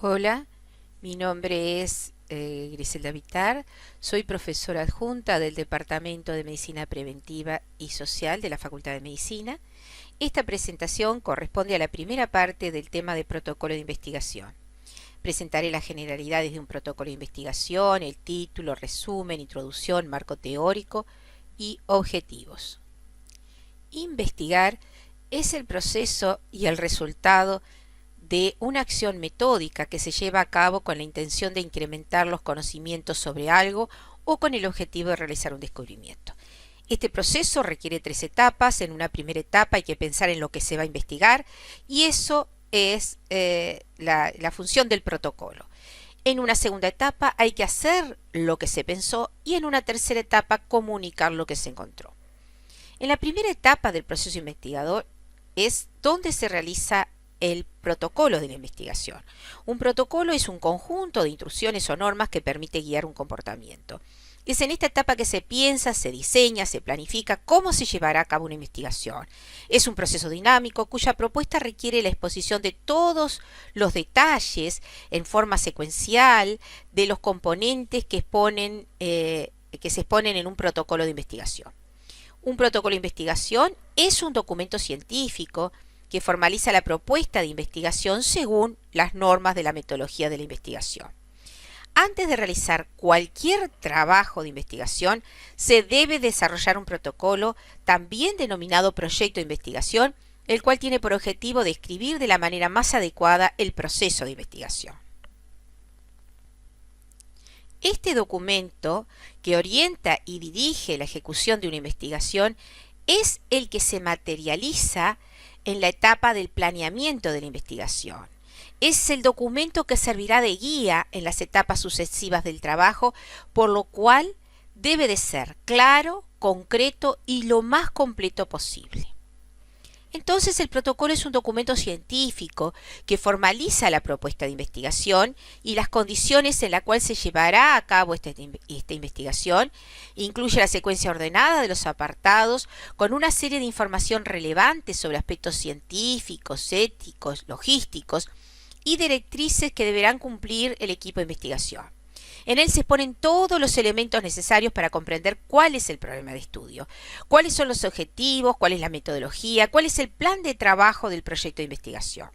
Hola, mi nombre es Griselda Vitar, soy profesora adjunta del Departamento de Medicina Preventiva y Social de la Facultad de Medicina. Esta presentación corresponde a la primera parte del tema de protocolo de investigación. Presentaré las generalidades de un protocolo de investigación, el título, resumen, introducción, marco teórico y objetivos. Investigar es el proceso y el resultado de una acción metódica que se lleva a cabo con la intención de incrementar los conocimientos sobre algo o con el objetivo de realizar un descubrimiento. Este proceso requiere 3 etapas. En una primera etapa hay que pensar en lo que se va a investigar y eso es la función del protocolo. En una segunda etapa hay que hacer lo que se pensó y en una tercera etapa comunicar lo que se encontró. En la primera etapa del proceso investigador es donde se realiza el protocolo de la investigación. Un protocolo es un conjunto de instrucciones o normas que permite guiar un comportamiento. Es en esta etapa que se piensa, se diseña, se planifica cómo se llevará a cabo una investigación. Es un proceso dinámico cuya propuesta requiere la exposición de todos los detalles en forma secuencial de los componentes que se exponen en un protocolo de investigación. Un protocolo de investigación es un documento científico que formaliza la propuesta de investigación según las normas de la metodología de la investigación. Antes de realizar cualquier trabajo de investigación, se debe desarrollar un protocolo, también denominado proyecto de investigación, el cual tiene por objetivo describir de la manera más adecuada el proceso de investigación. Este documento, que orienta y dirige la ejecución de una investigación, es el que se materializa en la etapa del planeamiento de la investigación. Es el documento que servirá de guía en las etapas sucesivas del trabajo, por lo cual debe de ser claro, concreto y lo más completo posible. Entonces, el protocolo es un documento científico que formaliza la propuesta de investigación y las condiciones en las cuales se llevará a cabo esta investigación. Incluye la secuencia ordenada de los apartados con una serie de información relevante sobre aspectos científicos, éticos, logísticos y directrices que deberán cumplir el equipo de investigación. En él se exponen todos los elementos necesarios para comprender cuál es el problema de estudio, cuáles son los objetivos, cuál es la metodología, cuál es el plan de trabajo del proyecto de investigación.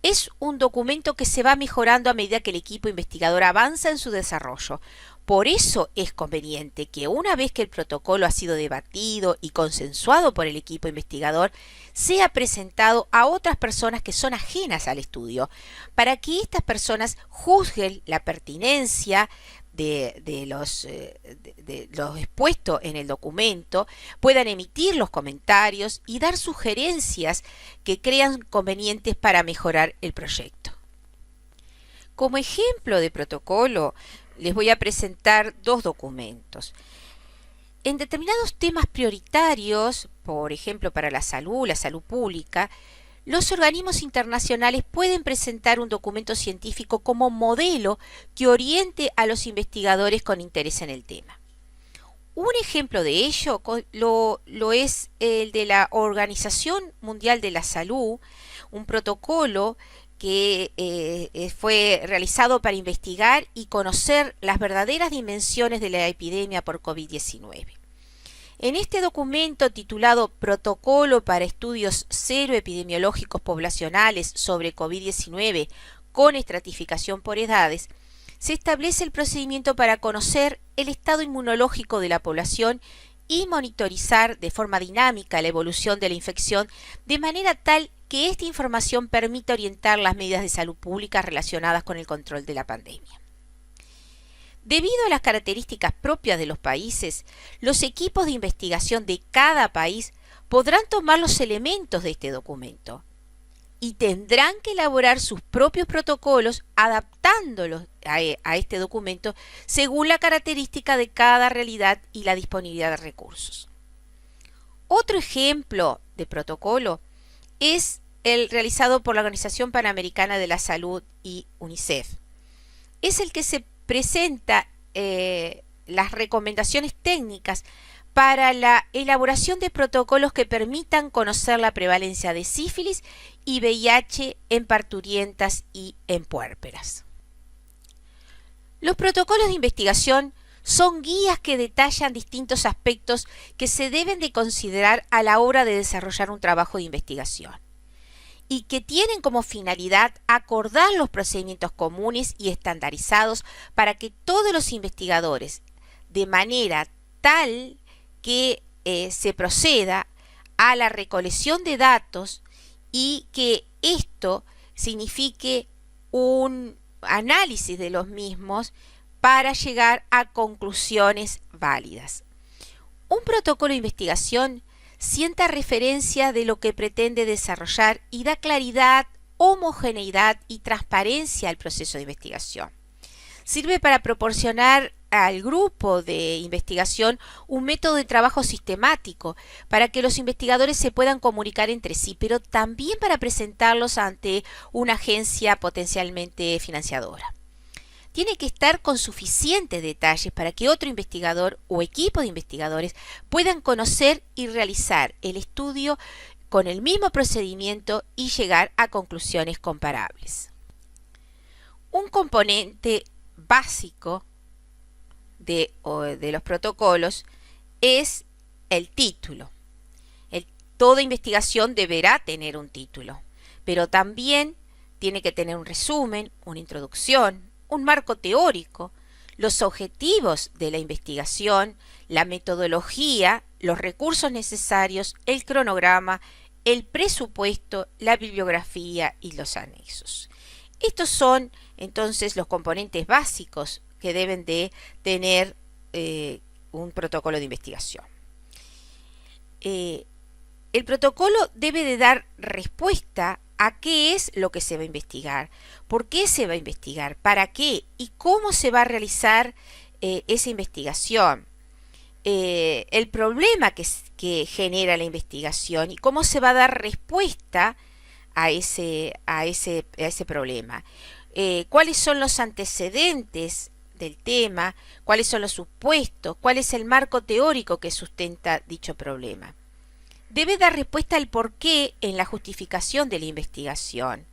Es un documento que se va mejorando a medida que el equipo investigador avanza en su desarrollo. Por eso es conveniente que una vez que el protocolo ha sido debatido y consensuado por el equipo investigador, sea presentado a otras personas que son ajenas al estudio, para que estas personas juzguen la pertinencia de lo expuesto en el documento, puedan emitir los comentarios y dar sugerencias que crean convenientes para mejorar el proyecto. Como ejemplo de protocolo, les voy a presentar 2 documentos. En determinados temas prioritarios, por ejemplo para la salud pública, los organismos internacionales pueden presentar un documento científico como modelo que oriente a los investigadores con interés en el tema. Un ejemplo de ello lo es el de la Organización Mundial de la Salud, un protocolo que fue realizado para investigar y conocer las verdaderas dimensiones de la epidemia por COVID-19. En este documento titulado Protocolo para Estudios Seroepidemiológicos Poblacionales sobre COVID-19 con estratificación por edades, se establece el procedimiento para conocer el estado inmunológico de la población y monitorizar de forma dinámica la evolución de la infección de manera tal que esta información permita orientar las medidas de salud pública relacionadas con el control de la pandemia. Debido a las características propias de los países, los equipos de investigación de cada país podrán tomar los elementos de este documento y tendrán que elaborar sus propios protocolos adaptándolos a este documento según la característica de cada realidad y la disponibilidad de recursos. Otro ejemplo de protocolo es el realizado por la Organización Panamericana de la Salud y UNICEF. Es el que se presenta las recomendaciones técnicas para la elaboración de protocolos que permitan conocer la prevalencia de sífilis y VIH en parturientas y en puérperas. Los protocolos de investigación son guías que detallan distintos aspectos que se deben de considerar a la hora de desarrollar un trabajo de investigación y que tienen como finalidad acordar los procedimientos comunes y estandarizados para que todos los investigadores, de manera tal que se proceda a la recolección de datos y que esto signifique un análisis de los mismos para llegar a conclusiones válidas. Un protocolo de investigación sienta referencia de lo que pretende desarrollar y da claridad, homogeneidad y transparencia al proceso de investigación. Sirve para proporcionar al grupo de investigación un método de trabajo sistemático para que los investigadores se puedan comunicar entre sí, pero también para presentarlos ante una agencia potencialmente financiadora. Tiene que estar con suficientes detalles para que otro investigador o equipo de investigadores puedan conocer y realizar el estudio con el mismo procedimiento y llegar a conclusiones comparables. Un componente básico de los protocolos es el título. Toda investigación deberá tener un título, pero también tiene que tener un resumen, una introducción, un marco teórico, los objetivos de la investigación, la metodología, los recursos necesarios, el cronograma, el presupuesto, la bibliografía y los anexos. Estos son entonces los componentes básicos que deben de tener un protocolo de investigación. El protocolo debe de dar respuesta a qué es lo que se va a investigar, por qué se va a investigar, para qué y cómo se va a realizar esa investigación, el problema que genera la investigación y cómo se va a dar respuesta a ese problema, cuáles son los antecedentes del tema, cuáles son los supuestos, cuál es el marco teórico que sustenta dicho problema. Debe dar respuesta al porqué en la justificación de la investigación.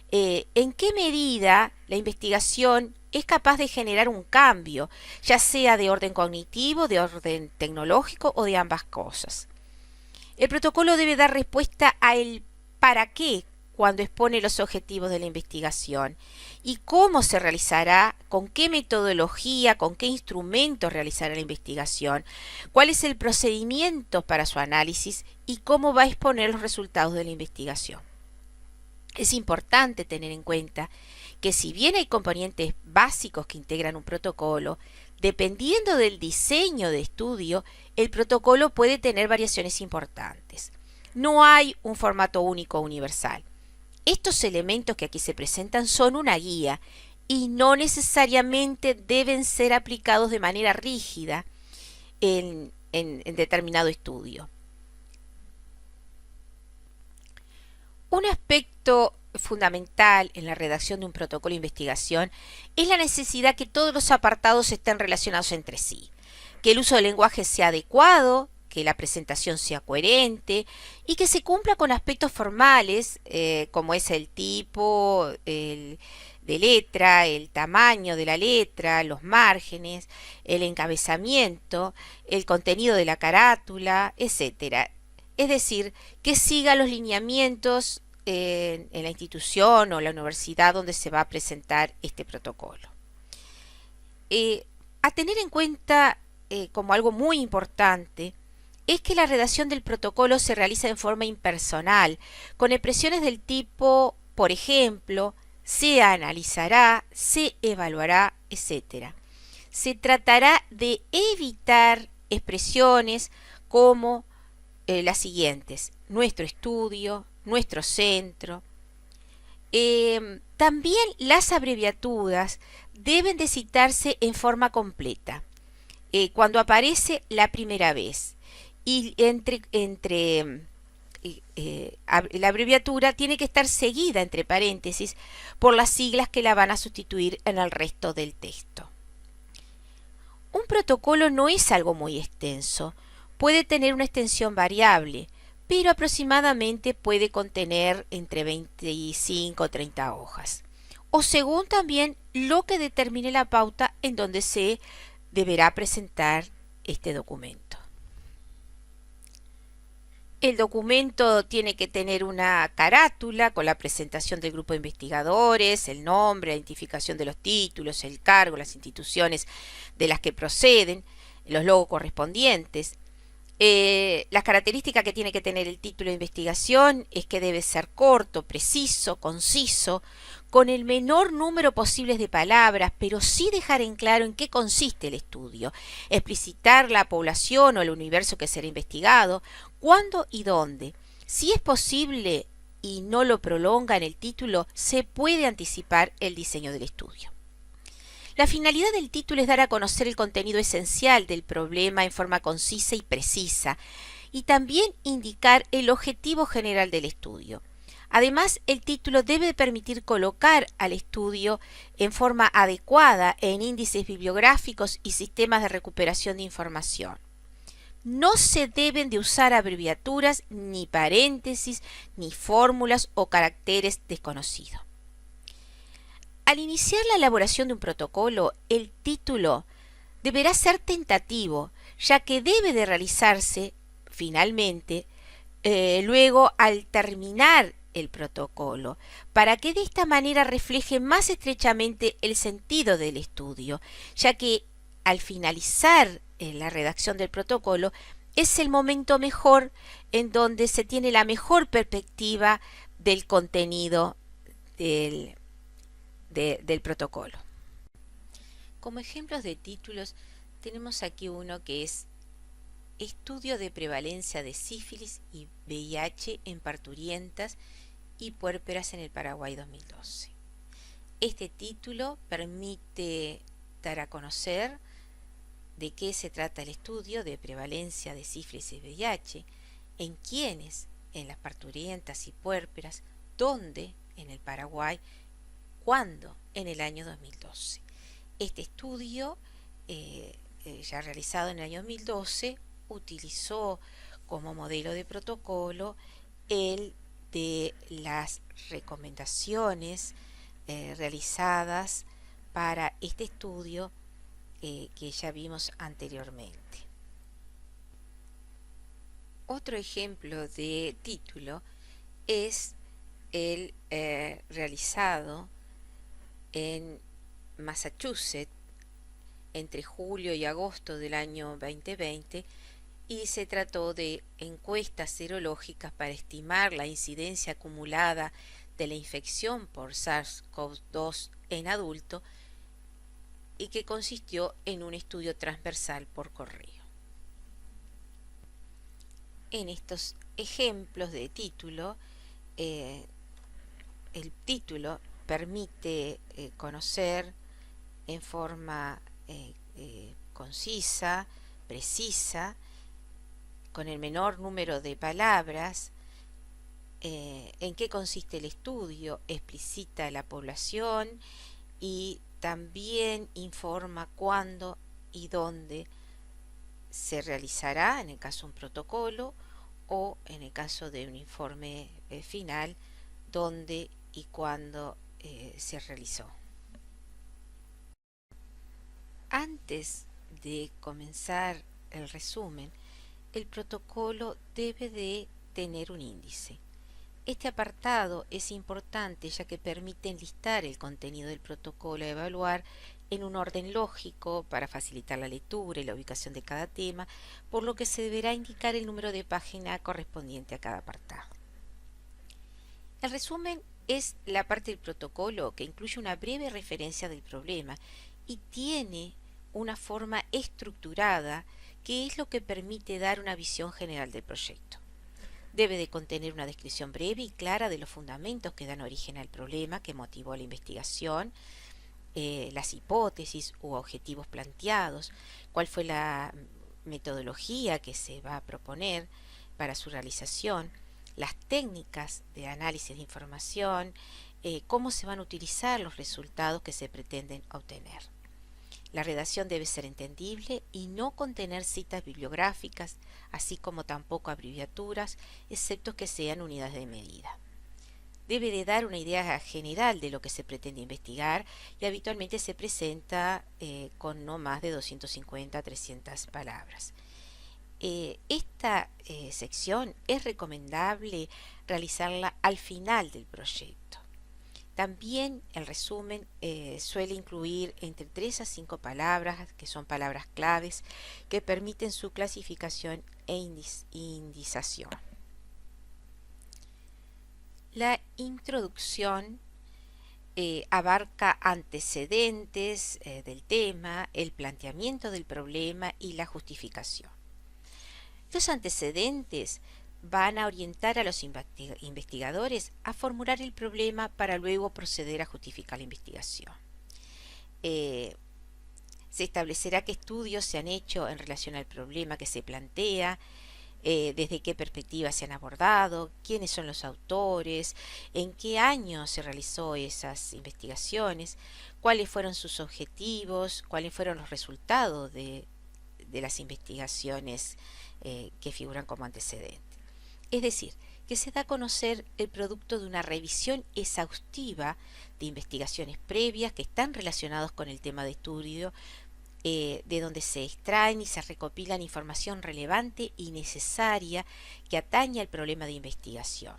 En qué medida la investigación es capaz de generar un cambio, ya sea de orden cognitivo, de orden tecnológico o de ambas cosas. El protocolo debe dar respuesta al para qué cuando expone los objetivos de la investigación y cómo se realizará, con qué metodología, con qué instrumentos realizará la investigación, cuál es el procedimiento para su análisis y cómo va a exponer los resultados de la investigación. Es importante tener en cuenta que si bien hay componentes básicos que integran un protocolo, dependiendo del diseño de estudio, el protocolo puede tener variaciones importantes. No hay un formato único o universal. Estos elementos que aquí se presentan son una guía y no necesariamente deben ser aplicados de manera rígida en determinado estudio. Un aspecto fundamental en la redacción de un protocolo de investigación es la necesidad que todos los apartados estén relacionados entre sí, que el uso del lenguaje sea adecuado, que la presentación sea coherente y que se cumpla con aspectos formales como es el tipo de letra, el tamaño de la letra, los márgenes, el encabezamiento, el contenido de la carátula, etc. Es decir, que siga los lineamientos en la institución o la universidad donde se va a presentar este protocolo. A tener en cuenta como algo muy importante es que la redacción del protocolo se realiza en forma impersonal, con expresiones del tipo, por ejemplo, se analizará, se evaluará, etc. Se tratará de evitar expresiones como las siguientes: nuestro estudio, nuestro centro. También las abreviaturas deben de citarse en forma completa cuando aparece la primera vez. Y la abreviatura tiene que estar seguida entre paréntesis por las siglas que la van a sustituir en el resto del texto. Un protocolo no es algo muy extenso, puede tener una extensión variable, pero aproximadamente puede contener entre 25 o 30 hojas, o según también lo que determine la pauta en donde se deberá presentar este documento. El documento tiene que tener una carátula con la presentación del grupo de investigadores, el nombre, la identificación de los títulos, el cargo, las instituciones de las que proceden, los logos correspondientes. Las características que tiene que tener el título de investigación es que debe ser corto, preciso, conciso, con el menor número posible de palabras, pero sí dejar en claro en qué consiste el estudio, explicitar la población o el universo que será investigado, cuándo y dónde. Si es posible y no lo prolonga en el título, se puede anticipar el diseño del estudio. La finalidad del título es dar a conocer el contenido esencial del problema en forma concisa y precisa, y también indicar el objetivo general del estudio. Además, el título debe permitir colocar al estudio en forma adecuada en índices bibliográficos y sistemas de recuperación de información. No se deben de usar abreviaturas, ni paréntesis, ni fórmulas o caracteres desconocidos. Al iniciar la elaboración de un protocolo, el título deberá ser tentativo, ya que debe de realizarse finalmente luego al terminar el protocolo, para que de esta manera refleje más estrechamente el sentido del estudio, ya que al finalizar la redacción del protocolo es el momento mejor en donde se tiene la mejor perspectiva del contenido del protocolo. Como ejemplos de títulos tenemos aquí uno que es Estudio de prevalencia de sífilis y VIH en parturientas y puérperas en el Paraguay 2012. Este título permite dar a conocer de qué se trata el estudio de prevalencia de sífilis y VIH, en quiénes, en las parturientas y puérperas, dónde, en el Paraguay, cuándo, en el año 2012. Este estudio, ya realizado en el año 2012, utilizó como modelo de protocolo el de las recomendaciones realizadas para este estudio que ya vimos anteriormente. Otro ejemplo de título es el realizado en Massachusetts entre julio y agosto del año 2020, y se trató de encuestas serológicas para estimar la incidencia acumulada de la infección por SARS-CoV-2 en adulto, y que consistió en un estudio transversal por correo. En estos ejemplos de título, el título permite conocer en forma concisa, precisa, con el menor número de palabras, en qué consiste el estudio, explicita la población y también informa cuándo y dónde se realizará, en el caso de un protocolo o en el caso de un informe final, dónde y cuándo se realizó. Antes de comenzar el resumen, el protocolo debe de tener un índice. Este apartado es importante ya que permite enlistar el contenido del protocolo a evaluar en un orden lógico para facilitar la lectura y la ubicación de cada tema, por lo que se deberá indicar el número de página correspondiente a cada apartado. El resumen es la parte del protocolo que incluye una breve referencia del problema y tiene una forma estructurada que es lo que permite dar una visión general del proyecto. Debe de contener una descripción breve y clara de los fundamentos que dan origen al problema que motivó la investigación, las hipótesis u objetivos planteados, cuál fue la metodología que se va a proponer para su realización, las técnicas de análisis de información, cómo se van a utilizar los resultados que se pretenden obtener. La redacción debe ser entendible y no contener citas bibliográficas, así como tampoco abreviaturas, excepto que sean unidades de medida. Debe de dar una idea general de lo que se pretende investigar y habitualmente se presenta con no más de 250 a 300 palabras. Esta sección es recomendable realizarla al final del proyecto. También el resumen suele incluir entre 3 a 5 palabras, que son palabras claves, que permiten su clasificación e indización. La introducción abarca antecedentes del tema, el planteamiento del problema y la justificación. Los antecedentes van a orientar a los investigadores a formular el problema para luego proceder a justificar la investigación. Se establecerá qué estudios se han hecho en relación al problema que se plantea, desde qué perspectiva se han abordado, quiénes son los autores, en qué año se realizó esas investigaciones, cuáles fueron sus objetivos, cuáles fueron los resultados de las investigaciones que figuran como antecedentes. Es decir, que se da a conocer el producto de una revisión exhaustiva de investigaciones previas que están relacionadas con el tema de estudio, de donde se extraen y se recopilan información relevante y necesaria que atañe al problema de investigación.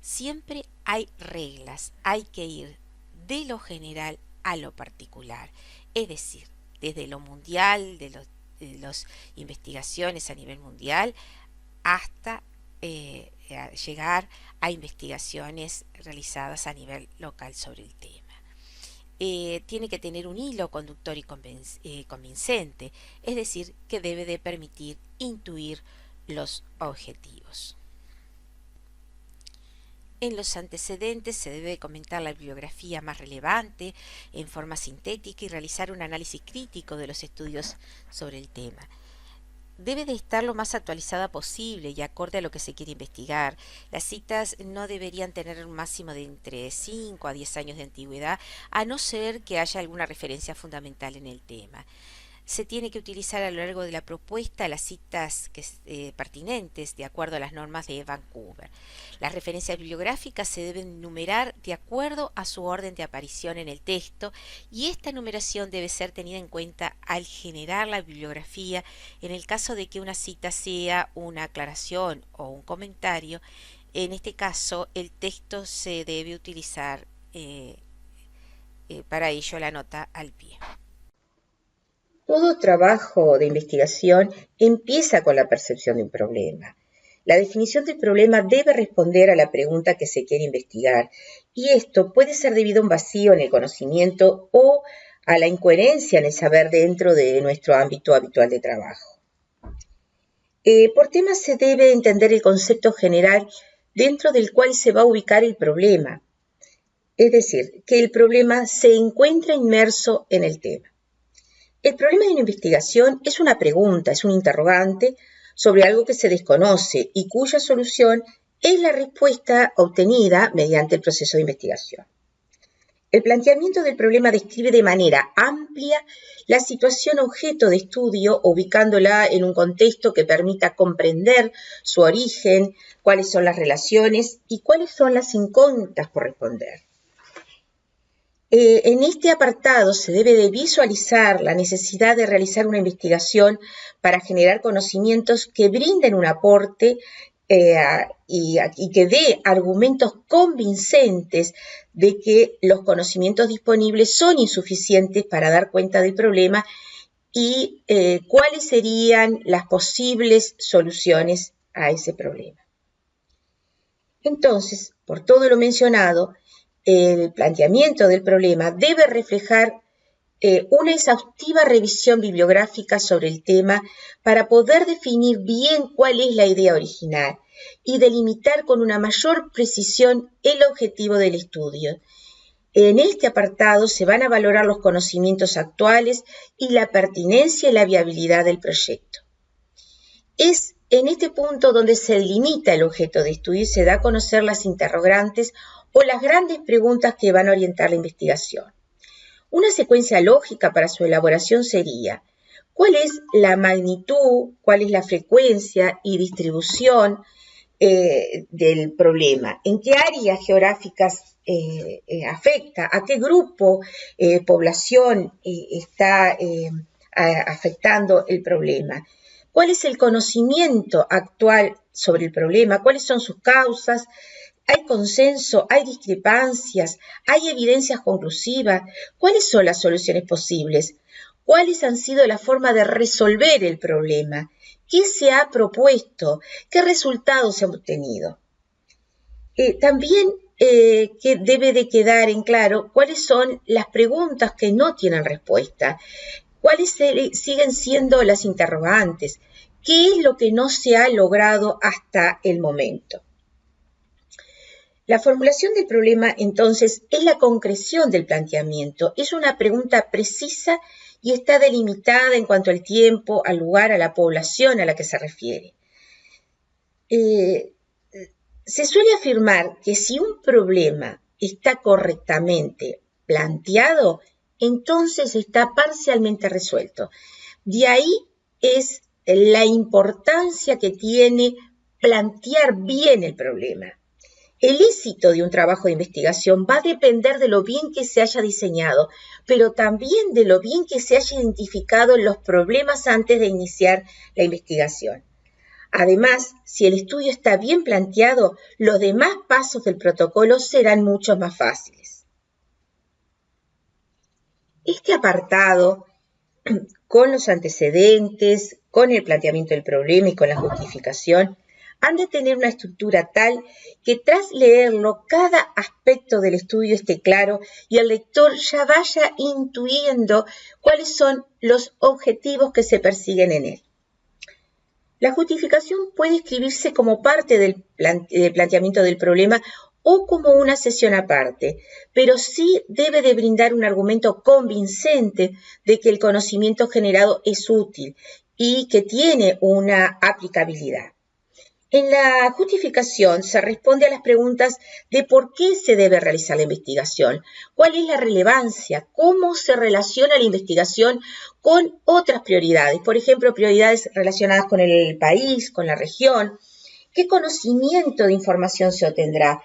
Siempre hay reglas, hay que ir de lo general a lo particular, es decir, desde lo mundial, de las investigaciones a nivel mundial, hasta llegar a investigaciones realizadas a nivel local sobre el tema. Tiene que tener un hilo conductor y convincente, es decir, que debe de permitir intuir los objetivos. En los antecedentes se debe comentar la bibliografía más relevante en forma sintética y realizar un análisis crítico de los estudios sobre el tema. Debe de estar lo más actualizada posible y acorde a lo que se quiere investigar. Las citas no deberían tener un máximo de entre 5 a 10 años de antigüedad, a no ser que haya alguna referencia fundamental en el tema. Se tiene que utilizar a lo largo de la propuesta las citas pertinentes de acuerdo a las normas de Vancouver. Las referencias bibliográficas se deben numerar de acuerdo a su orden de aparición en el texto y esta numeración debe ser tenida en cuenta al generar la bibliografía en el caso de que una cita sea una aclaración o un comentario. En este caso el texto se debe utilizar para ello la nota al pie. Todo trabajo de investigación empieza con la percepción de un problema. La definición del problema debe responder a la pregunta que se quiere investigar, y esto puede ser debido a un vacío en el conocimiento o a la incoherencia en el saber dentro de nuestro ámbito habitual de trabajo. Por tema se debe entender el concepto general dentro del cual se va a ubicar el problema, es decir, que el problema se encuentra inmerso en el tema. El problema de una investigación es una pregunta, es un interrogante sobre algo que se desconoce y cuya solución es la respuesta obtenida mediante el proceso de investigación. El planteamiento del problema describe de manera amplia la situación objeto de estudio, ubicándola en un contexto que permita comprender su origen, cuáles son las relaciones y cuáles son las incógnitas por responder. En este apartado se debe de visualizar la necesidad de realizar una investigación para generar conocimientos que brinden un aporte y que dé argumentos convincentes de que los conocimientos disponibles son insuficientes para dar cuenta del problema y cuáles serían las posibles soluciones a ese problema. Entonces, por todo lo mencionado, el planteamiento del problema debe reflejar una exhaustiva revisión bibliográfica sobre el tema para poder definir bien cuál es la idea original y delimitar con una mayor precisión el objetivo del estudio. En este apartado se van a valorar los conocimientos actuales y la pertinencia y la viabilidad del proyecto. Es en este punto donde se delimita el objeto de estudio y se da a conocer las interrogantes o las grandes preguntas que van a orientar la investigación. Una secuencia lógica para su elaboración sería: ¿cuál es la magnitud, cuál es la frecuencia y distribución del problema? ¿En qué áreas geográficas afecta? ¿A qué grupo, población está afectando el problema? ¿Cuál es el conocimiento actual sobre el problema? ¿Cuáles son sus causas? ¿Hay consenso? ¿Hay discrepancias? ¿Hay evidencias conclusivas? ¿Cuáles son las soluciones posibles? ¿Cuáles han sido las formas de resolver el problema? ¿Qué se ha propuesto? ¿Qué resultados se han obtenido? También que debe de quedar en claro cuáles son las preguntas que no tienen respuesta, cuáles siguen siendo las interrogantes, qué es lo que no se ha logrado hasta el momento. La formulación del problema, entonces, es la concreción del planteamiento. Es una pregunta precisa y está delimitada en cuanto al tiempo, al lugar, a la población a la que se refiere. Se suele afirmar que si un problema está correctamente planteado, entonces está parcialmente resuelto. De ahí es la importancia que tiene plantear bien el problema. El éxito de un trabajo de investigación va a depender de lo bien que se haya diseñado, pero también de lo bien que se haya identificado los problemas antes de iniciar la investigación. Además, si el estudio está bien planteado, los demás pasos del protocolo serán mucho más fáciles. Este apartado, con los antecedentes, con el planteamiento del problema y con la justificación, han de tener una estructura tal que tras leerlo cada aspecto del estudio esté claro y el lector ya vaya intuyendo cuáles son los objetivos que se persiguen en él. La justificación puede escribirse como parte del planteamiento del problema o como una sesión aparte, pero sí debe de brindar un argumento convincente de que el conocimiento generado es útil y que tiene una aplicabilidad. En la justificación se responde a las preguntas de por qué se debe realizar la investigación, cuál es la relevancia, cómo se relaciona la investigación con otras prioridades, por ejemplo, prioridades relacionadas con el país, con la región, qué conocimiento de información se obtendrá,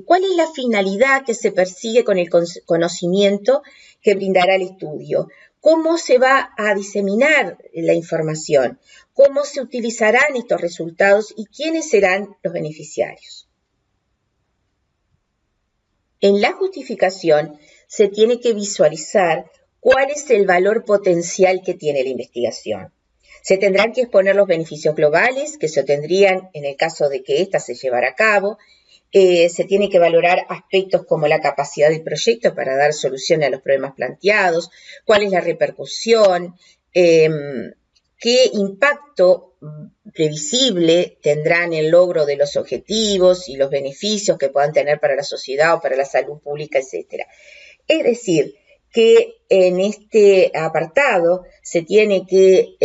cuál es la finalidad que se persigue con el conocimiento que brindará el estudio, cómo se va a diseminar la información, cómo se utilizarán estos resultados y quiénes serán los beneficiarios. En la justificación se tiene que visualizar cuál es el valor potencial que tiene la investigación. Se tendrán que exponer los beneficios globales que se obtendrían en el caso de que ésta se llevara a cabo. Se tiene que valorar aspectos como la capacidad del proyecto para dar solución a los problemas planteados, cuál es la repercusión, qué impacto previsible tendrán el logro de los objetivos y los beneficios que puedan tener para la sociedad o para la salud pública, etc. Es decir, que en este apartado se tiene que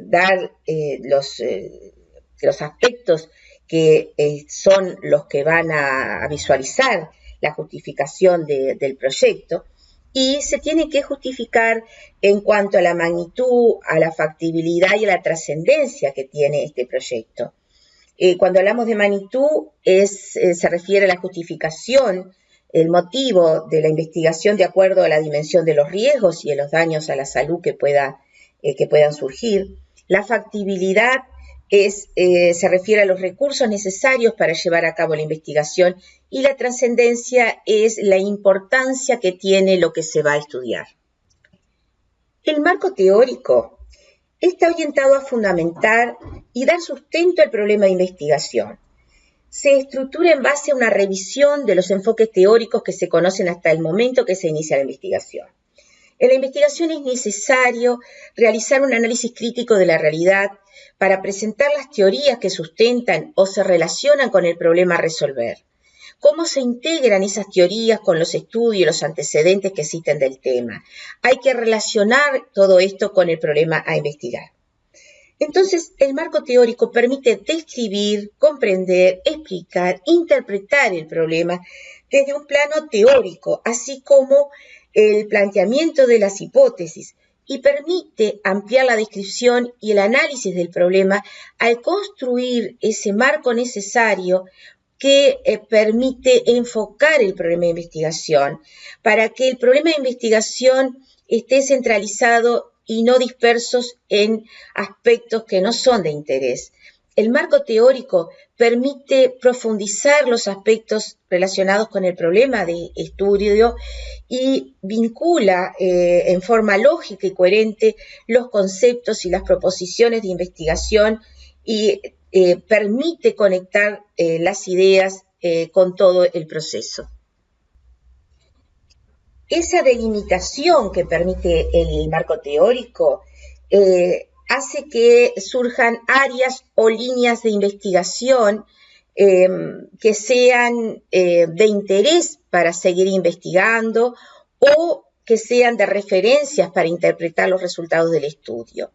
dar los aspectos que son los que van a visualizar la justificación del proyecto, y se tiene que justificar en cuanto a la magnitud, a la factibilidad y a la trascendencia que tiene este proyecto. Cuando hablamos de magnitud, se refiere a la justificación, el motivo de la investigación de acuerdo a la dimensión de los riesgos y de los daños a la salud que puedan surgir. La factibilidad se refiere a los recursos necesarios para llevar a cabo la investigación, y la trascendencia es la importancia que tiene lo que se va a estudiar. El marco teórico está orientado a fundamentar y dar sustento al problema de investigación. Se estructura en base a una revisión de los enfoques teóricos que se conocen hasta el momento que se inicia la investigación. En la investigación es necesario realizar un análisis crítico de la realidad para presentar las teorías que sustentan o se relacionan con el problema a resolver. ¿Cómo se integran esas teorías con los estudios y los antecedentes que existen del tema? Hay que relacionar todo esto con el problema a investigar. Entonces, el marco teórico permite describir, comprender, explicar, interpretar el problema desde un plano teórico, así como el planteamiento de las hipótesis y permite ampliar la descripción y el análisis del problema al construir ese marco necesario que permite enfocar el problema de investigación para que el problema de investigación esté centralizado y no dispersos en aspectos que no son de interés. El marco teórico permite profundizar los aspectos relacionados con el problema de estudio y vincula en forma lógica y coherente los conceptos y las proposiciones de investigación y permite conectar las ideas con todo el proceso. Esa delimitación que permite el marco teórico hace que surjan áreas o líneas de investigación que sean de interés para seguir investigando o que sean de referencias para interpretar los resultados del estudio.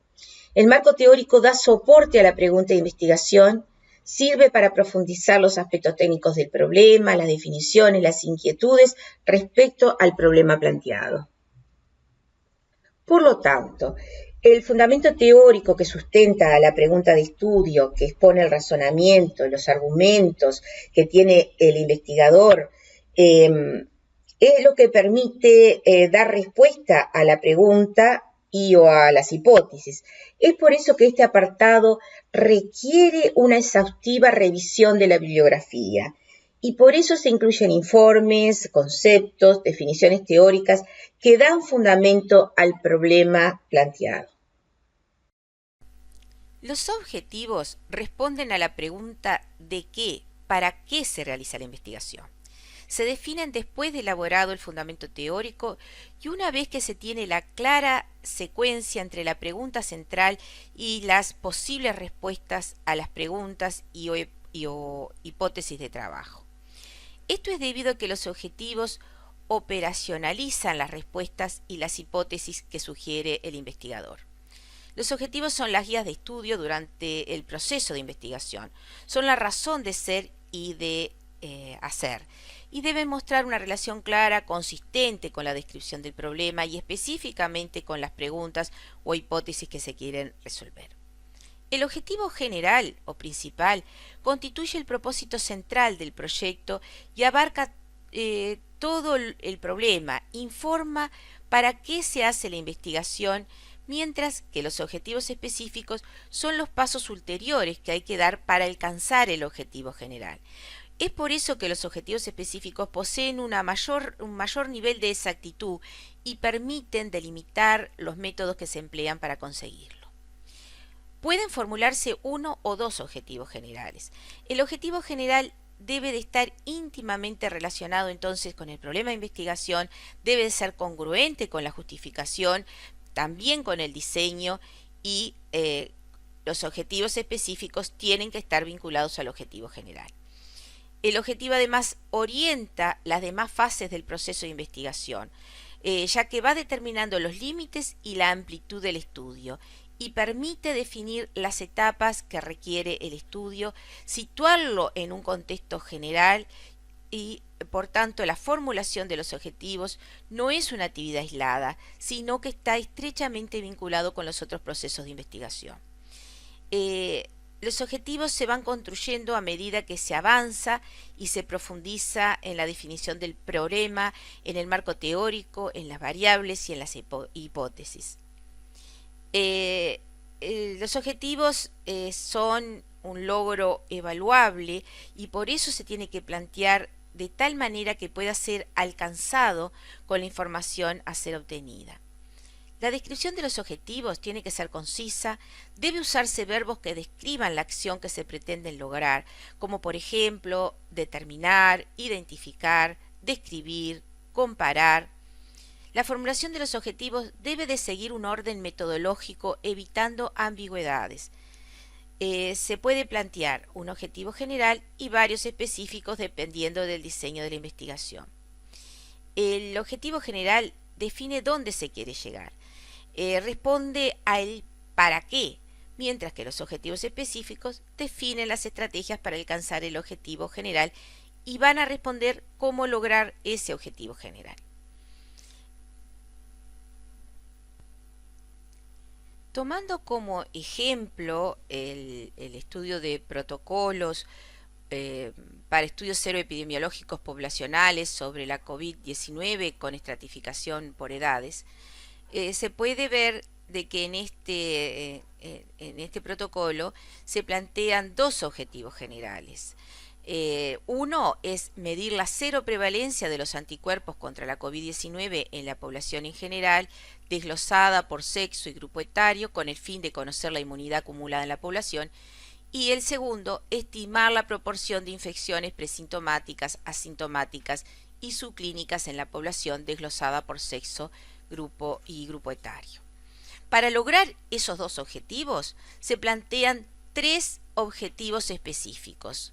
El marco teórico da soporte a la pregunta de investigación, sirve para profundizar los aspectos técnicos del problema, las definiciones, las inquietudes respecto al problema planteado. Por lo tanto, el fundamento teórico que sustenta la pregunta de estudio, que expone el razonamiento, los argumentos que tiene el investigador, es lo que permite dar respuesta a la pregunta y o a las hipótesis. Es por eso que este apartado requiere una exhaustiva revisión de la bibliografía y por eso se incluyen informes, conceptos, definiciones teóricas que dan fundamento al problema planteado. Los objetivos responden a la pregunta de qué, para qué se realiza la investigación. Se definen después de elaborado el fundamento teórico y una vez que se tiene la clara secuencia entre la pregunta central y las posibles respuestas a las preguntas o hipótesis de trabajo. Esto es debido a que los objetivos operacionalizan las respuestas y las hipótesis que sugiere el investigador. Los objetivos son las guías de estudio durante el proceso de investigación, son la razón de ser y de hacer, y deben mostrar una relación clara, consistente con la descripción del problema y específicamente con las preguntas o hipótesis que se quieren resolver. El objetivo general o principal constituye el propósito central del proyecto y abarca todo el problema, informa para qué se hace la investigación, mientras que los objetivos específicos son los pasos ulteriores que hay que dar para alcanzar el objetivo general. Es por eso que los objetivos específicos poseen un mayor nivel de exactitud y permiten delimitar los métodos que se emplean para conseguirlo. Pueden formularse uno o dos objetivos generales. El objetivo general debe de estar íntimamente relacionado entonces con el problema de investigación, debe de ser congruente con la justificación, también con el diseño y los objetivos específicos tienen que estar vinculados al objetivo general. El objetivo además orienta las demás fases del proceso de investigación, ya que va determinando los límites y la amplitud del estudio y permite definir las etapas que requiere el estudio, situarlo en un contexto general y por tanto la formulación de los objetivos no es una actividad aislada, sino que está estrechamente vinculado con los otros procesos de investigación. Los objetivos se van construyendo a medida que se avanza y se profundiza en la definición del problema, en el marco teórico, en las variables y en las hipótesis. Los objetivos son un logro evaluable y por eso se tiene que plantear de tal manera que pueda ser alcanzado con la información a ser obtenida. La descripción de los objetivos tiene que ser concisa, debe usarse verbos que describan la acción que se pretenden lograr, como por ejemplo, determinar, identificar, describir, comparar. La formulación de los objetivos debe de seguir un orden metodológico evitando ambigüedades. Se puede plantear un objetivo general y varios específicos dependiendo del diseño de la investigación. El objetivo general define dónde se quiere llegar. Responde al para qué, mientras que los objetivos específicos definen las estrategias para alcanzar el objetivo general y van a responder cómo lograr ese objetivo general. Tomando como ejemplo el estudio de protocolos para estudios seroepidemiológicos poblacionales sobre la COVID-19 con estratificación por edades, se puede ver de que en este protocolo se plantean dos objetivos generales. Uno es medir la cero prevalencia de los anticuerpos contra la COVID-19 en la población en general, desglosada por sexo y grupo etario, con el fin de conocer la inmunidad acumulada en la población. Y el segundo, estimar la proporción de infecciones presintomáticas, asintomáticas y subclínicas en la población, desglosada por sexo, grupo y grupo etario. Para lograr esos dos objetivos, se plantean tres objetivos específicos.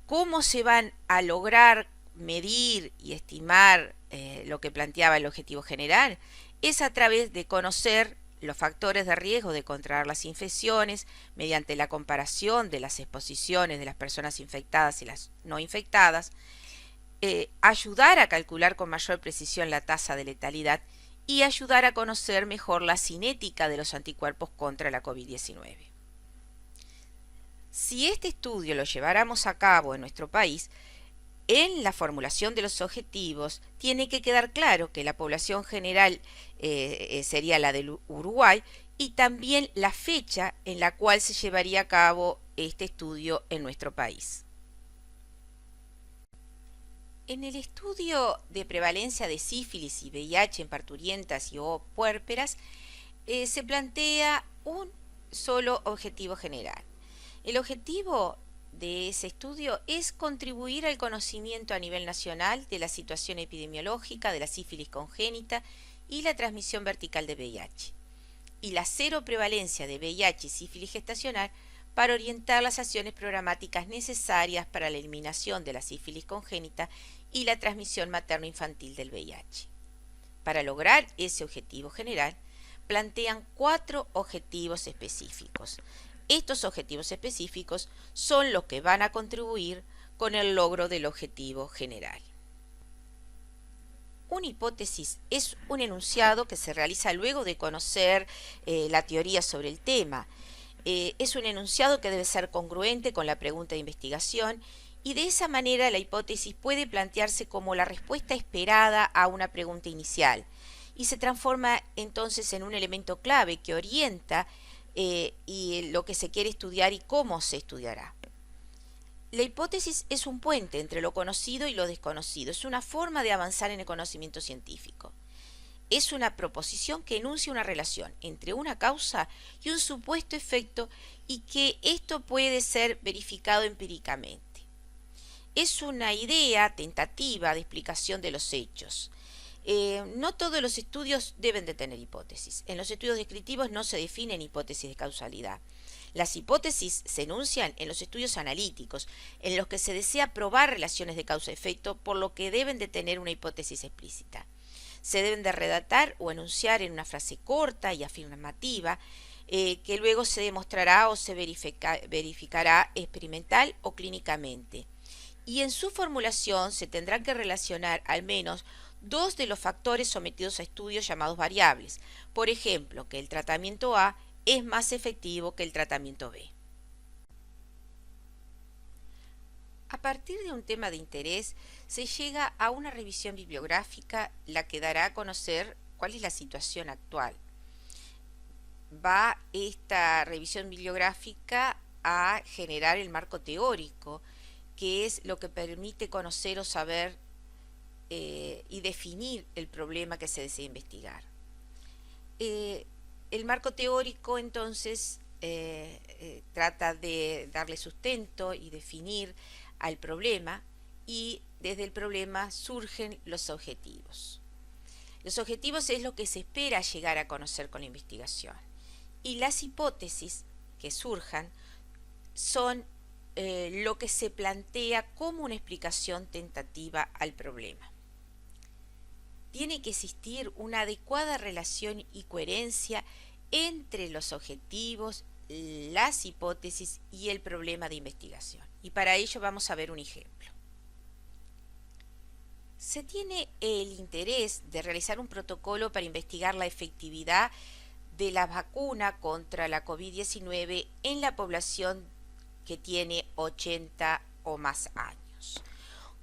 ¿Cómo se van a lograr medir y estimar lo que planteaba el objetivo general? Es a través de conocer los factores de riesgo de contraer las infecciones mediante la comparación de las exposiciones de las personas infectadas y las no infectadas, ayudar a calcular con mayor precisión la tasa de letalidad y ayudar a conocer mejor la cinética de los anticuerpos contra la COVID-19. Si este estudio lo lleváramos a cabo en nuestro país, en la formulación de los objetivos tiene que quedar claro que la población general sería la del Uruguay y también la fecha en la cual se llevaría a cabo este estudio en nuestro país. En el estudio de prevalencia de sífilis y VIH en parturientas y o puérperas se plantea un solo objetivo general. El objetivo de ese estudio es contribuir al conocimiento a nivel nacional de la situación epidemiológica de la sífilis congénita y la transmisión vertical de VIH, y la cero prevalencia de VIH y sífilis gestacional para orientar las acciones programáticas necesarias para la eliminación de la sífilis congénita y la transmisión materno-infantil del VIH. Para lograr ese objetivo general, plantean 4 objetivos específicos. Estos objetivos específicos son los que van a contribuir con el logro del objetivo general. Una hipótesis es un enunciado que se realiza luego de conocer la teoría sobre el tema. Es un enunciado que debe ser congruente con la pregunta de investigación y de esa manera la hipótesis puede plantearse como la respuesta esperada a una pregunta inicial y se transforma entonces en un elemento clave que orienta y lo que se quiere estudiar y cómo se estudiará. La hipótesis es un puente entre lo conocido y lo desconocido, es una forma de avanzar en el conocimiento científico. Es una proposición que enuncia una relación entre una causa y un supuesto efecto y que esto puede ser verificado empíricamente. Es una idea tentativa de explicación de los hechos. No todos los estudios deben de tener hipótesis. En los estudios descriptivos no se definen hipótesis de causalidad. Las hipótesis se enuncian en los estudios analíticos, en los que se desea probar relaciones de causa-efecto, por lo que deben de tener una hipótesis explícita. Se deben de redactar o enunciar en una frase corta y afirmativa, que luego se demostrará o se verificará experimental o clínicamente. Y en su formulación se tendrán que relacionar al menos 2 de los factores sometidos a estudios llamados variables. Por ejemplo, que el tratamiento A es más efectivo que el tratamiento B. A partir de un tema de interés, se llega a una revisión bibliográfica, la que dará a conocer cuál es la situación actual. Va esta revisión bibliográfica a generar el marco teórico, que es lo que permite conocer o saber y definir el problema que se desea investigar. El marco teórico entonces trata de darle sustento y definir al problema, y desde el problema surgen los objetivos. Los objetivos es lo que se espera llegar a conocer con la investigación, y las hipótesis que surjan son lo que se plantea como una explicación tentativa al problema. Tiene que existir una adecuada relación y coherencia entre los objetivos, las hipótesis y el problema de investigación. Y para ello vamos a ver un ejemplo. Se tiene el interés de realizar un protocolo para investigar la efectividad de la vacuna contra la COVID-19 en la población que tiene 80 o más años.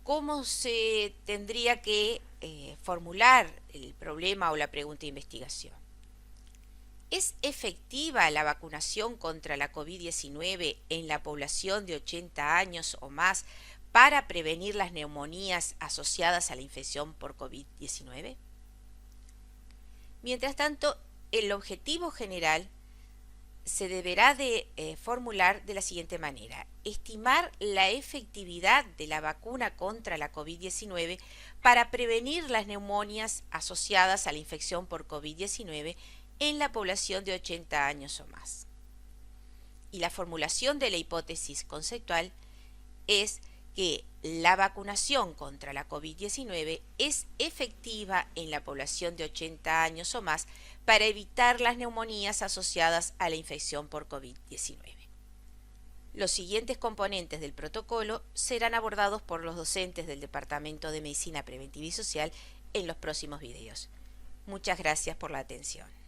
¿Cómo se tendría que formular el problema o la pregunta de investigación? ¿Es efectiva la vacunación contra la COVID-19 en la población de 80 años o más para prevenir las neumonías asociadas a la infección por COVID-19? Mientras tanto, el objetivo general se deberá de formular de la siguiente manera: estimar la efectividad de la vacuna contra la COVID-19 para prevenir las neumonías asociadas a la infección por COVID-19 en la población de 80 años o más. Y la formulación de la hipótesis conceptual es que la vacunación contra la COVID-19 es efectiva en la población de 80 años o más para evitar las neumonías asociadas a la infección por COVID-19. Los siguientes componentes del protocolo serán abordados por los docentes del Departamento de Medicina Preventiva y Social en los próximos videos. Muchas gracias por la atención.